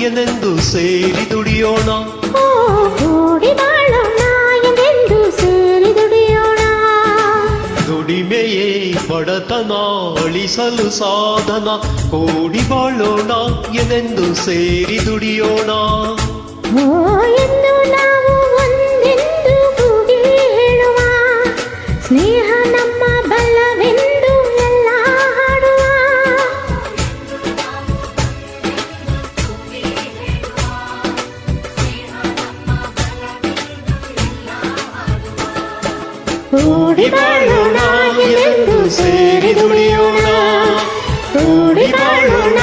ಎನೆಂದು ಸೇರಿ ದುಡಿಯೋಣ. ಕೂಡಿ ಬಾಳೋಣ ಎಂದೆಂದು ಸೇರಿ ದುಡಿಯೋಣ. ದುಡಿಮೆಯೇ ಬಡತನ ಅಳಿಸಲು ಸಾಧನ. ಕೂಡಿ ಬಾಳೋಣ ಎನೆಂದು ಸೇರಿ ದುಡಿಯೋಣ. ಎಂದು ನಾವು ಒಂದೆಂದು ಕೂಗಿ ಹೇಳುವ, ಸ್ನೇಹ ನಮ್ಮ ಬಲವೆಂದು ಎಲ್ಲ ಹಾಡುವ. ಕೂಡಿ ಬಾಳೋಣ ಎಂದು ಸೇರಿ ದುಡಿಯೋಣ. ಕೂಡಿ ಬಾಳೋಣ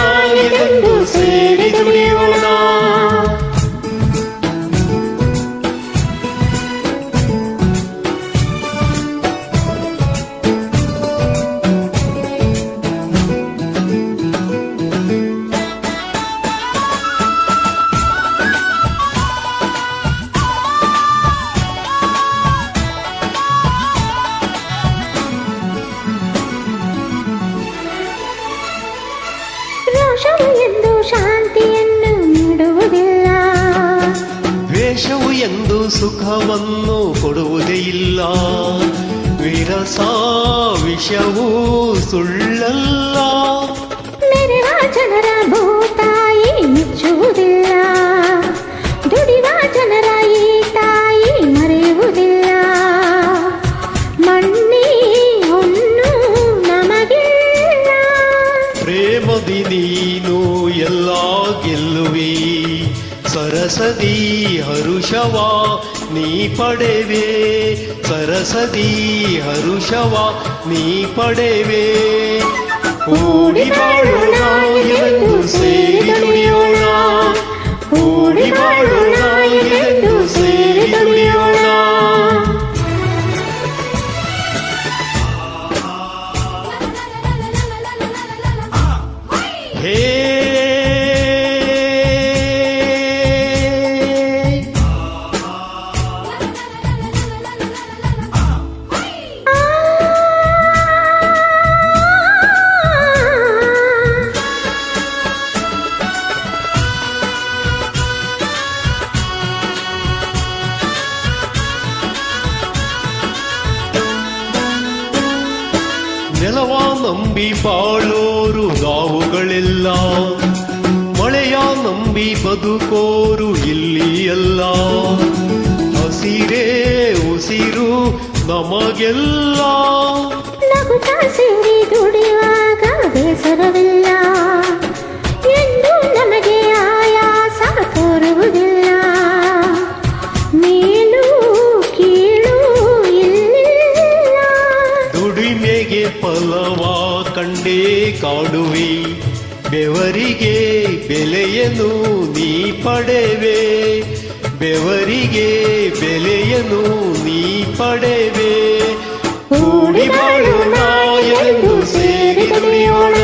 ಎಂದು ಸೇರಿ ದುಡಿಯೋಣ. ರೋಷವು ಎಂದು ಶಾಂತಿಯನ್ನು ನೀಡುವುದಿಲ್ಲ, ದ್ವೇಷವು ಎಂದು ಸುಖವನ್ನು ಕೊಡುವುದೇ ಇಲ್ಲ. ವಿರಸ ವಿಷವೂ ಸುಳ್ಳಲ್ಲ. ಮೆರೆವ ಜನರ ಭೂತಾಯಿ ಮೆಚ್ಚುವುದಿಲ್ಲ, ದುಡಿವ ಜನರ ಈ ತಾಯಿ ಮರೆಯುವುದಿಲ್ಲ. ಮಣ್ಣಿ ಹೊನ್ನು ನಮಗಿಲ್ಲ, ಪ್ರೇಮದಿ ನೀನು ಎಲ್ಲ ಗೆಲ್ಲುವಿ. ಸರಸದಿ ಹರುಷವ ನೀ ಪಡೆವೆ. ಸರಸದಿ ಹರುಷವ ನೀ ಪಡೆವೆ. ಕೂಡಿ ಬಾಳೋಣ ಎಂದು ಸೇರಿ ದುಡಿಯೋಣ. ಕೂಡಿ ಬಾಳೋಣ ಎಂದು ಸೇರಿ ದುಡಿಯೋಣ. ಹೇ ನೆಲವ ನಂಬಿ ಬಾಳೋರು ನಾವುಗಳೆಲ್ಲ, ಮಳೆಯ ನಂಬಿ ಬದುಕೋರು ಇಲ್ಲಿ ಎಲ್ಲ. ಹಸಿರೇ ಉಸಿರು ನಮಗೆಲ್ಲ. ನಗುತ್ತಾ ಸೇರಿ ದುಡಿಯುವಾಗ ಬೇಸರವಿಲ್ಲ, ಎಂದು ನಮಗೆ ಆಯಾಸ ತೋರುವುದಿಲ್ಲ. ಮೇಲು ಕೀಳು ಇಲ್ಲಿಲ್ಲ, ದುಡಿಮೆಗೆ ಫಲವ ಕಂಡೇ ಕಾಡುವಿ. ಬೆವರಿಗೆ ಬೆಲೆಯನ್ನು ನೀ ಪಡೆವೆ. ಬೆವರಿಗೆ ಬೆಲೆಯನ್ನು ನೀ ಪಡೆವೆ. ಕೂಡಿ ಬಾಳೋಣ ಎಂದು ಸೇರಿ ದುಡಿಯೋಣ.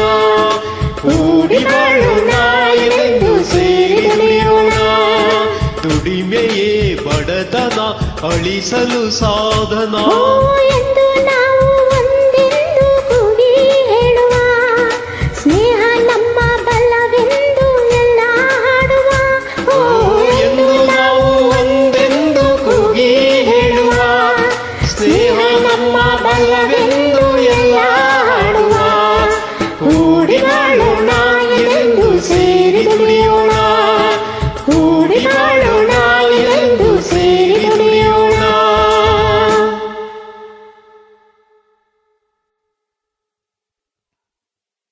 ಕೂಡಿ ಬಾಳೋಣ ಎಂದು ಸೇರಿ ದುಡಿಯೋಣ. ದುಡಿಮೆಯೇ ಬಡತನ ಅಳಿಸಲು ಸಾಧನ. ಎಂದು